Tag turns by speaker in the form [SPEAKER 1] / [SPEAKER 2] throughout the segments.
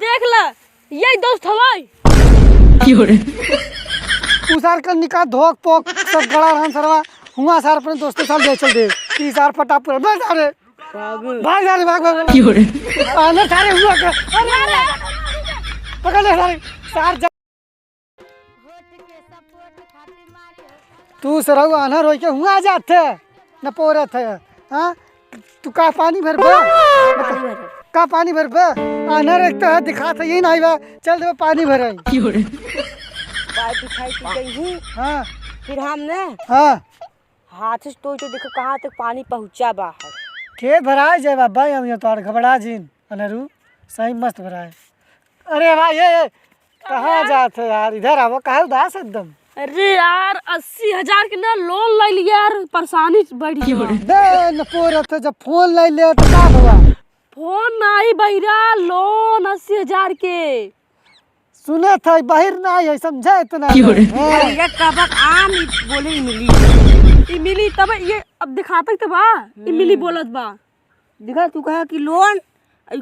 [SPEAKER 1] देख ला यही दोस्त हवाई
[SPEAKER 2] उसार कर निकाल धोक पोक सब गड़ा रहन सरवा हुआ सार अपने दोस्तों साल ले चल दे ती सार पटा पर भाग जा रे भाग आने सारे हुआ कर पकड़ ले सारे सार जा तू सरवा आना रोई के हुआ जाते न पोरत है हां तू का पानी भर बे का पानी भर बे आना रखता है दिखा था यही नहीं बा चल दे पानी भर
[SPEAKER 1] पाइप बिछाई की गई हूँ।
[SPEAKER 2] हाँ
[SPEAKER 1] फिर हमने
[SPEAKER 2] हाँ
[SPEAKER 1] हाथ से तो देखो कहाँ तक पानी पहुँचा बाहर।
[SPEAKER 2] के भराए जाए बाबा हम ये तो घबरा जीन अनरू सही मस्त भराए। अरे भाई ये कहाँ जाते यार इधर आओ कहाँ उदास एकदम।
[SPEAKER 1] अरे यार 80,000 के ना लोन ले लिया यार परेशानी बढ़ गई।
[SPEAKER 2] दे न पोरत जब फोन ले ले तो का हुआ
[SPEAKER 1] फोन नहीं बहिरा लोन 80,000 के
[SPEAKER 2] सुने थे बाहर ना है समझे इतना
[SPEAKER 1] ये कबक आम बोले मिली मिली तब ये अब दिखाता तो बा मिली बोलत बा दिखा तू कहा कि लोन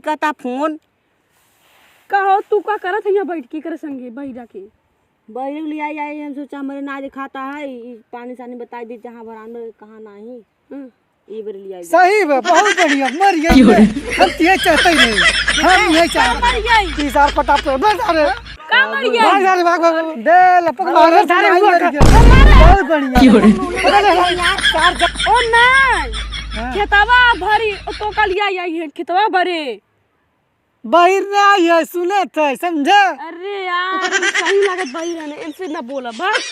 [SPEAKER 1] का ता फोन कहो तू का करत है यहाँ बैठ के करे संगे बहिरा के बहिरा ले आई हम सोचा हमारे ना दिखाता है पानी सानी बता दे जहाँ भरान में कहाँ नहीं ये बार ले आई
[SPEAKER 2] सही है बहुत बढ़िया मर गई हम ये चाहते ही नहीं हम ये चाहते 30,000 पटा पे बस अरे भाग दे लपक मारे सारे हुआ बहुत बढ़िया ओ नहीं खेतवा भरी तो कल आई है खेतवा भरे बाहर ना आई है सुने थे समझे। अरे यार सही लागत बाहर ने इनसे ना बोला बस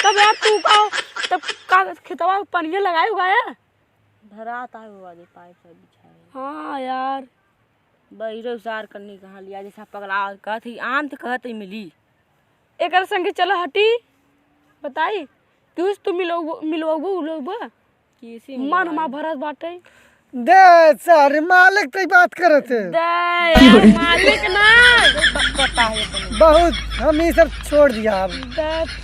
[SPEAKER 2] तब यार तू कहो तब का खेतवा पानी लगाए हुआ है भराता है हुआ दे पाइप से बिछाए। हाँ यार बहिरो सार करने कहाँ लिया जैसा पगला कहती आम तो कहते मिली एक संगे चलो हटी बताई तू मिलवाबो लोग मन हमार भरत बाटे दे सर मालिक तो बात करते दे मालिक ना पता है बहुत हम ये सब छोड़ दिया अब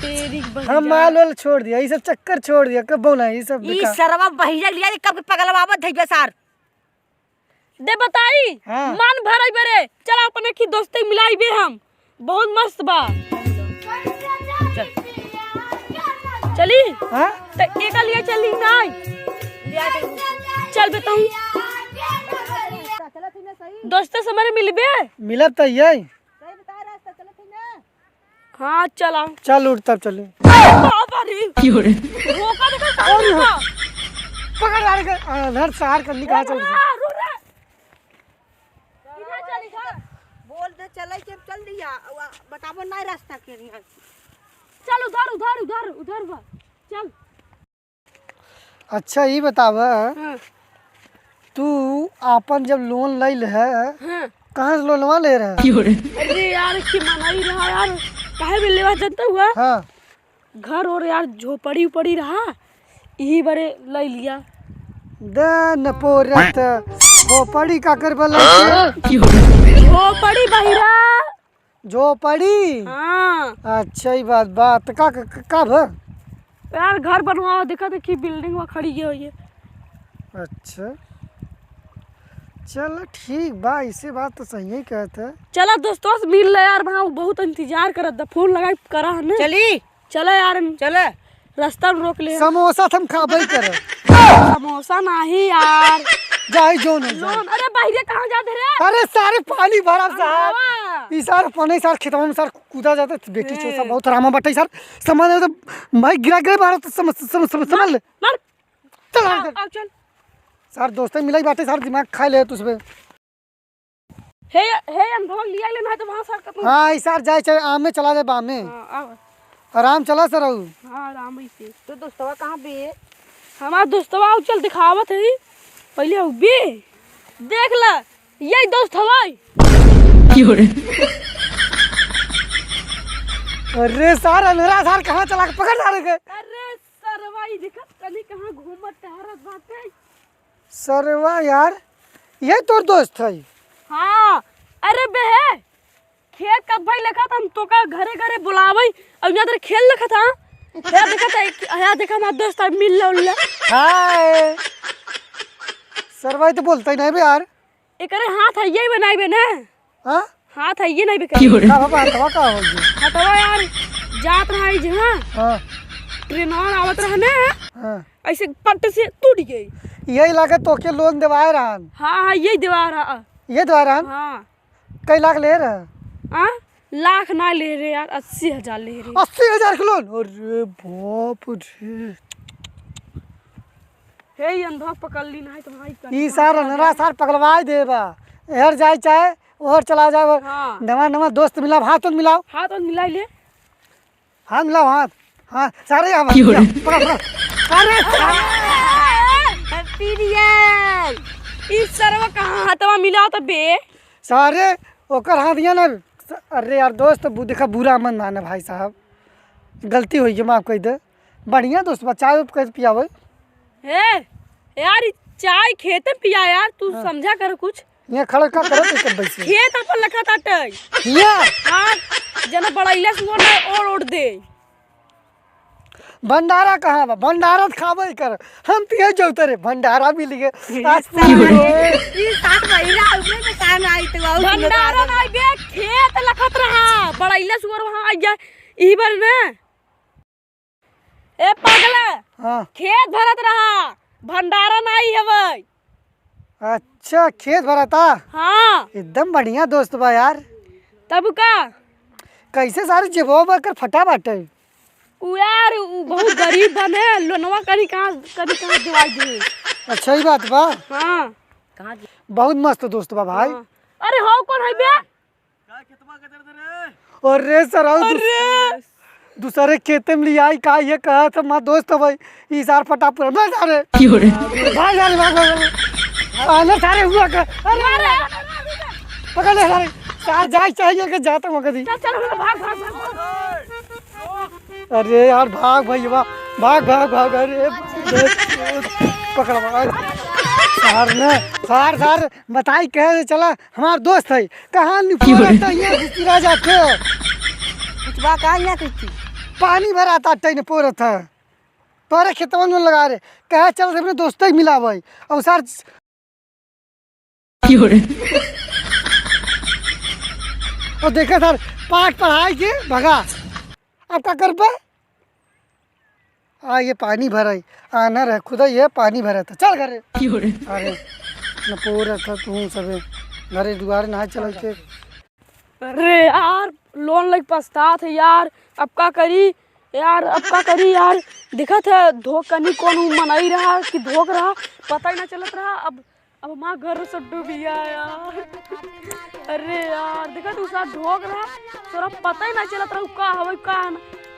[SPEAKER 2] तेरी हम माल वाल छोड़ दिया ये सब चक्कर छोड़ दिया कब बोला ये सब
[SPEAKER 1] ई सरवा बहिया लिया कब पगलवावत है बेसार दे बताई
[SPEAKER 2] हाँ।
[SPEAKER 1] मन भराई बरे चल अपने की दोस्ती मिलाई बे हम बहुत मस्त बा चली
[SPEAKER 2] हां
[SPEAKER 1] तो एक लिए चली नहीं चल बताऊं दोस्तों से हमारे मिलबे
[SPEAKER 2] मिलब तो यही
[SPEAKER 1] हाँ चला
[SPEAKER 2] चल उठ तब चले पकड़ यार घर सार कर निकाल चल
[SPEAKER 1] बोल दे चले के चल दिया बताबो नहीं रास्ता के चल उधर उधर उधर उधर बा चल।
[SPEAKER 2] अच्छा ये बताव
[SPEAKER 1] हाँ।
[SPEAKER 2] तू आपन जब लोन ले ले है
[SPEAKER 1] हाँ।
[SPEAKER 2] कहाँ से लोनवा ले रहा है।
[SPEAKER 1] अरे यार की मनाई रहा यार काहे में लेवा जनता हुआ
[SPEAKER 2] हाँ
[SPEAKER 1] घर और यार झोपड़ी उपड़ी रहा यही बड़े ले लिया
[SPEAKER 2] दे न पोरत झोपड़ी का कर बल
[SPEAKER 1] झोपड़ी बहिरा
[SPEAKER 2] झोपड़ी
[SPEAKER 1] हाँ
[SPEAKER 2] अच्छा ये बात का भ
[SPEAKER 1] यार घर बनवाओ देखा देखी बिल्डिंग वहाँ खड़ी हुई है।
[SPEAKER 2] अच्छा चलो ठीक बा इसे बात तो सही ही कहते है।
[SPEAKER 1] चला दोस्तों से मिल ले यार वहाँ बहुत इंतजार करत दा फोन लगा करा है चली चला यार चले रास्ता में रोक ले
[SPEAKER 2] समोसा तुम खाबे करे
[SPEAKER 1] समोसा नहीं यार
[SPEAKER 2] जाई जो नहीं
[SPEAKER 1] लोन अरे बाहर कहाँ जाते रे
[SPEAKER 2] अरे सारे पानी भरा साहब ई सार पानी सार खेतवा में सार कूदा जाते बेटी चोसा बहुत रामा बटे सार समझ तो भाई गिरा गए बाहर तो समझ ले
[SPEAKER 1] मार
[SPEAKER 2] चल सार दोस्ते मिलाई बाटे सार दिमाग खा ले तुझे
[SPEAKER 1] हे अनुभव लिया लेना है तो वहां सार का
[SPEAKER 2] हां ई सार जाए चाहे आम में चला जाए बाम में
[SPEAKER 1] हां
[SPEAKER 2] आराम चला सर रहू
[SPEAKER 1] हां आराम ही से तो दोस्तवा कहां बे हमार दोस्तवा चल दिखावत है पहले उबे देख ला यही दोस्त हवाई
[SPEAKER 2] अरे सार अंधेरा सार कहाँ चला के पकड़ ला रहे
[SPEAKER 1] अरे सरवाई देखा कनी कहाँ घूमत टहरत बाटे
[SPEAKER 2] सरवा यार ये तोर दोस्त है
[SPEAKER 1] हाँ अरे बे खेत का भाई लिखा था हम तो का घरे घरे बुलावे और यहाँ खेल लिखा था यहाँ देखा था यहाँ देखा हमारा दोस्त मिल ला
[SPEAKER 2] हाय सरवाई तो बोलता ही नहीं बे यार
[SPEAKER 1] एक अरे हाथ है यही बनाई बे ना
[SPEAKER 2] हाँ
[SPEAKER 1] हाथ है ये नहीं बेकार
[SPEAKER 2] का बाबा हटवा का हो गया
[SPEAKER 1] हटवा यार जात रहा है जहाँ
[SPEAKER 2] हां
[SPEAKER 1] ट्रेन आवत रहा ना
[SPEAKER 2] हां
[SPEAKER 1] ऐसे पट से टूट गई
[SPEAKER 2] यही लागे तो के लोन देवाए रहन
[SPEAKER 1] हाँ यही दवा रहा
[SPEAKER 2] ये दवा रहन
[SPEAKER 1] हाँ
[SPEAKER 2] कई लाख ले रहे
[SPEAKER 1] लाख ना ले रहे यार 80,000 ले रहे
[SPEAKER 2] 80,000 का लोन अरे बाप रे
[SPEAKER 1] हे अंधा पकड़ ली ना तो भाई
[SPEAKER 2] ई सार नरा सार पकड़वाई देबा एहर जाए चाहे ओहर चला जाए
[SPEAKER 1] हाँ
[SPEAKER 2] नवा नवा दोस्त मिलाओ हाथ तो मिलाओ
[SPEAKER 1] हाथ और मिला ले
[SPEAKER 2] हाथ मिलाओ हाथ हाँ सारे यहाँ पकड़ अरे
[SPEAKER 1] पीरियल इस सरवा कहाँ हाथवा मिला तो बे
[SPEAKER 2] सारे ओकर हाथ दिया ना अरे यार दोस्त देखा बुरा मन माना भाई साहब गलती हुई है माफ कर दे बढ़िया दोस्त बा चाय कैसे पियावे
[SPEAKER 1] हे यार ई चाय खेते में पिया यार तू समझा कर कुछ
[SPEAKER 2] यहाँ खड़ा का करो तो बैसे
[SPEAKER 1] खेत अपन लखा ताटे
[SPEAKER 2] ये
[SPEAKER 1] हाँ जना बड़ैला से वो ओढ़ दे
[SPEAKER 2] भंडारा कहाँ बा भंडारा तो खावे कर हम पिए जोते रे भंडारा मिल गए आज
[SPEAKER 1] ई साथ महिला उसने में काम आई तो भंडारा नहीं बे खेत लखत रहा बड़ैला सुअर वहां आ जा ई बार ना ए पागला
[SPEAKER 2] हाँ
[SPEAKER 1] खेत भरत रहा भंडारा नहीं हवै
[SPEAKER 2] अच्छा खेत भरा था
[SPEAKER 1] हाँ
[SPEAKER 2] एकदम बढ़िया दोस्त बा यार
[SPEAKER 1] तब का
[SPEAKER 2] कैसे सारे जेबो कर फटा बाटे
[SPEAKER 1] उ यार उ बहुत गरीब बने लोनवा करी कहाँ दिवाई दे
[SPEAKER 2] अच्छा ही बात बा
[SPEAKER 1] हाँ कहाँ
[SPEAKER 2] बहुत मस्त दोस्त बा भाई
[SPEAKER 1] हाँ। अरे हो कौन है बे
[SPEAKER 2] अरे सर दूसरे खेते में लिया का ये कहा था माँ दोस्त भाई ई सार फटा पूरा भाई सारे आना सारे हुआ कर अरे पकड़ ले सारे सार जाए चाहिए के जाता मगर दी
[SPEAKER 1] चल भाग
[SPEAKER 2] अरे यार भाग भाई भाग अरे पकड़ सार बताई कहे चला हमार दोस्त है कहाँ नहीं जाते
[SPEAKER 1] कुछ बात आ ना कुछ
[SPEAKER 2] पानी भरा था टैन पोरत है तोरे खेतवा में लगा रे कहे चल अपने दोस्त ही मिला भाई और सर और देखा सर पाठ पढ़ाई के भगा अब क्या कर पाए ये पानी भरा आना रहे खुदा ये पानी भरा था चल घरे अरे न पूरा था तू सबे घरे दुआरे नहा चल के
[SPEAKER 1] अरे यार लोन लग पछता थे यार अब का करी यार दिखा था धोकनी कौन मनाई रहा कि धोक रहा पता ही ना चलत रहा अब हमारा घर सब डूबिया यार अरे यार देखा तू साथ ढोक रहा तोरा पता ही ना चलत रहा का हवे का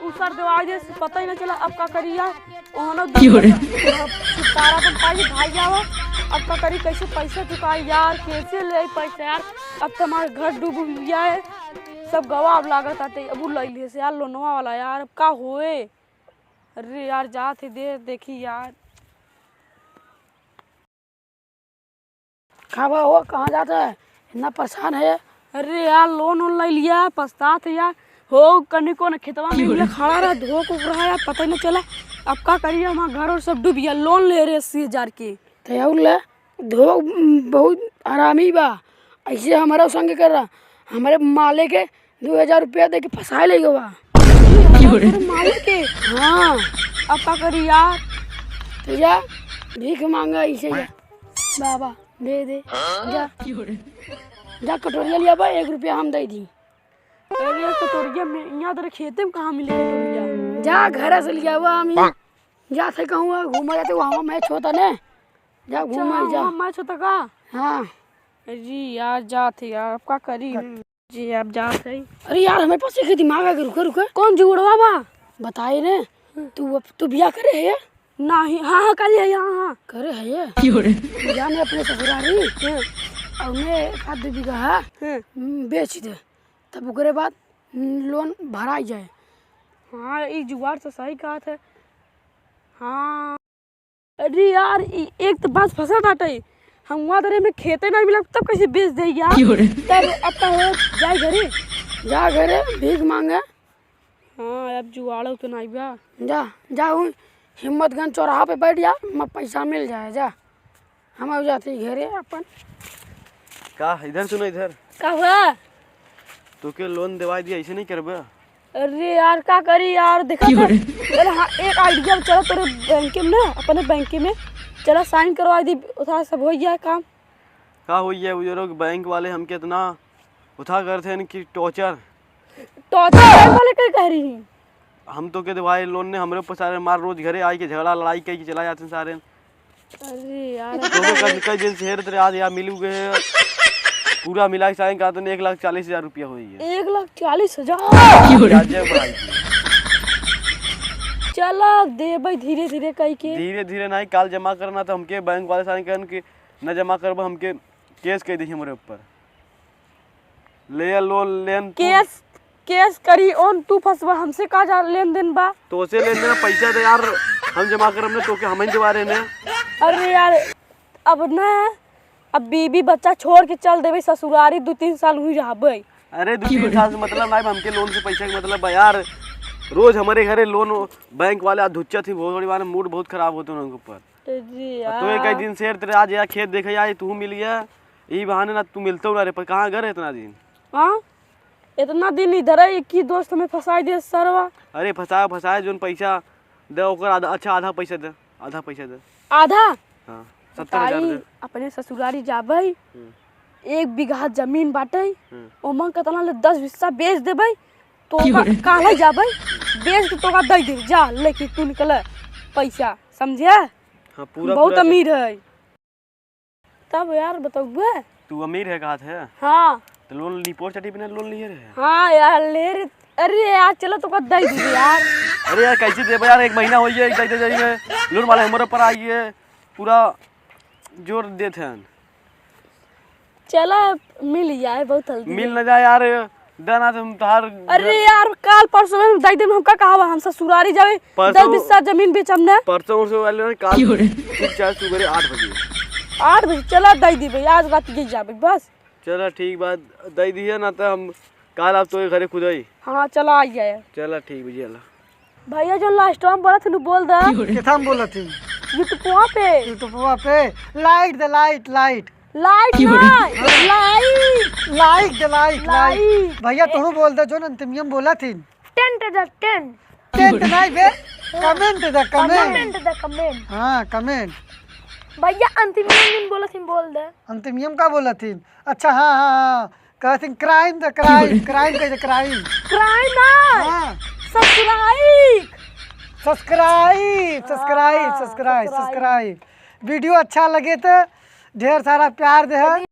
[SPEAKER 1] उसर दवाई दे पता ही ना चला अब का करी यार ओहनो तारा पर पाई भाई जाओ अब का करी कैसे पैसा चुकाई यार कैसे ले पैसा यार अब तो हमारा घर डूब गया है सब गवाह अब लागत आते अब ले ले से यार लोनवा वाला यार अब का होए अरे यार जाते देखी यार
[SPEAKER 3] खावा हो कहाँ जाता है इतना परेशान है
[SPEAKER 1] अरे यार लोन ले लिया पछतात यार हो कहीं को खेतवा में खड़ा रहा धोक उग रहा यार पता ही नहीं चला अब का करिए हमारा घर और सब डूब गया लोन ले रहे 80,000 के
[SPEAKER 3] तो ले धोक बहुत आरामी बा ऐसे हमारा संग कर रहा हमारे माले के 2,000 रुपया दे के फंसा ले बा
[SPEAKER 1] मालिक के
[SPEAKER 3] हाँ
[SPEAKER 1] अब का करी यार
[SPEAKER 3] तो जा भीख मांगा ऐसे जा बाबा दे जा कटोरिया लिया बा 1 रुपया हम दे दी
[SPEAKER 1] अरे कटोरिया में यहाँ तेरे खेते में कहाँ मिले कटोरिया
[SPEAKER 3] जा घर से लिया हुआ हम जा से कहूँ घूमा जाते वहाँ मैच होता ने जा घूमा जा
[SPEAKER 1] मैच होता का
[SPEAKER 3] हाँ
[SPEAKER 1] जी यार जाते यार अब का करी जी अब जाते
[SPEAKER 3] अरे यार हमारे पास एक दिमाग है रुका
[SPEAKER 1] कौन जुड़वा बा
[SPEAKER 3] बताए ने तू बिया करे है
[SPEAKER 1] नहीं हाँ करे है हाँ
[SPEAKER 3] करे है जाने अपने ससुरारी और उन्हें 1 बीघा बेच दे तब उसके बाद लोन भरा जाए।
[SPEAKER 1] हाँ ये जुगाड़ तो सही कहा था। हाँ अरे यार एक तो बात फंसा था हम वहाँ दरे में खेते नहीं मिला तब कैसे बेच दे यार तब अब का हो
[SPEAKER 3] जा घरे भीख मांगे।
[SPEAKER 1] हाँ अब जुगाड़ो तो नहीं बा
[SPEAKER 3] जा हिम्मतगंज चौराहा पे बैठ जा मैं पैसा मिल जाए जा हम आ जाते घरे अपन
[SPEAKER 4] का इधर सुनो इधर
[SPEAKER 1] का हुआ
[SPEAKER 4] तो के लोन दिवाई दिया ऐसे नहीं करबे।
[SPEAKER 1] अरे यार का करी यार, देखा था चल हाँ एक आइडिया चलो तेरे बैंक में ना, अपने बैंक में चलो साइन करवा दी, उठा सब हो गया काम।
[SPEAKER 4] का हुई है वो लोग बैंक वाले हमके इतना उठा करते हैं कि टॉर्चर
[SPEAKER 1] वाले क्या कह रही हैं?
[SPEAKER 4] हम तो के दिवाई लोन ने हमरे ऊपर सारे मार, रोज घरे आई के झगड़ा लड़ाई कई के चला जाते हैं सारे।
[SPEAKER 1] अरे यार
[SPEAKER 4] तो कई दिन से हेर तेरे आज यहाँ मिलू गए पूरा मिला के साइन का तो 1,40,000 रुपया हुई है।
[SPEAKER 1] 1,40,000 चला दे भाई धीरे धीरे कई के।
[SPEAKER 4] धीरे धीरे नहीं, काल जमा करना तो हमके बैंक वाले साइन करन के न जमा करब हमके केस कह दी हमारे ऊपर। ले लोन लेन
[SPEAKER 1] केस करी ओन तू फसवा, हमसे का जा लेन देन बा?
[SPEAKER 4] तो से लेन देना पैसा दे यार, हम जमा करब ने तो के हम ही दिवा रहे ने।
[SPEAKER 1] अरे यार अब ना, अब बीबी बच्चा छोड़ के चल देवे ससुरारी, 2-3 साल हुई रहबे।
[SPEAKER 4] अरे 2-3 साल से मतलब नहीं, हमके लोन से पैसा के मतलब यार रोज हमारे घरे लोन बैंक वाले धुच्चा थी बहुत बड़ी बात, मूड बहुत खराब होते उनके ऊपर। तो एक कई दिन से तेरे आज यहाँ खेत देखे आई तू मिल गया, यही बहाने ना तू मिलते हो ना रे, पर कहाँ घर है इतना दिन?
[SPEAKER 1] हाँ इतना दिन इधर है, एक ही दोस्त हमें फंसाई दे सरवा।
[SPEAKER 4] अरे फंसाया जो पैसा दे ओकर आधा पैसा दे, आधा पैसा दे।
[SPEAKER 1] आधा?
[SPEAKER 4] हाँ 70,000 दे।
[SPEAKER 1] अपने ससुरारी जाबे 1 बीघा जमीन बाटे, ओमा कितना ले 10 हिस्सा बेच देबे तो काहे जाबे, बेच के तोका दे दे जा, लेके तू निकल पैसा, समझिया?
[SPEAKER 4] हाँ पूरा
[SPEAKER 1] बहुत अमीर है तब यार बताऊँ।
[SPEAKER 4] तू अमीर है कहा थे?
[SPEAKER 1] हाँ
[SPEAKER 4] तो लोन रिपोर्ट चटी बिना लोन लिए रहे।
[SPEAKER 1] हाँ यार ले रे, अरे यार चलो तो दे दीजिए यार।
[SPEAKER 4] अरे यार कैसे दे यार, 1 महीना हो गया दे जाइए, लोन वाले हमारे ऊपर आई है पूरा जोर देते हैं।
[SPEAKER 1] चला मिल जाए बहुत जल्दी।
[SPEAKER 4] मिल न जाए यार देना तुम तार।
[SPEAKER 1] अरे यार काल परसों में दे दे, हम का कहा हम ससुरारी जावे 10 हिस्सा जमीन बेचम ना।
[SPEAKER 4] परसों से वाले काल ठीक 4 सुबह 8 बजे।
[SPEAKER 1] 8 बजे चला दे दी भाई, आज रात के जावे बस।
[SPEAKER 4] चला ठीक बात दे दिया ना तो हम काल आप तो घरे खुद ही।
[SPEAKER 1] हाँ चला आ गया।
[SPEAKER 4] चला ठीक भैया।
[SPEAKER 1] भैया जो लास्ट में बोला थे बोल दे।
[SPEAKER 2] कितना बोला थी?
[SPEAKER 1] यूट्यूब पे
[SPEAKER 2] लाइट दे लाइट लाइट
[SPEAKER 1] लाइट
[SPEAKER 2] लाइट भैया तू बोल दे जो अंतिम बोला थी।
[SPEAKER 3] 10
[SPEAKER 2] नहीं बे, कमेंट दे
[SPEAKER 3] कमेंट।
[SPEAKER 2] हाँ कमेंट।
[SPEAKER 3] भैया अंतिम दिन बोला थी बोल दे।
[SPEAKER 2] अंतिम का बोला थी? अच्छा हाँ हाँ हाँ कहते क्राइम द क्राइम क्राइम कहते क्राइम
[SPEAKER 1] ना
[SPEAKER 2] सब्सक्राइब वीडियो अच्छा लगे तो ढेर सारा प्यार दे।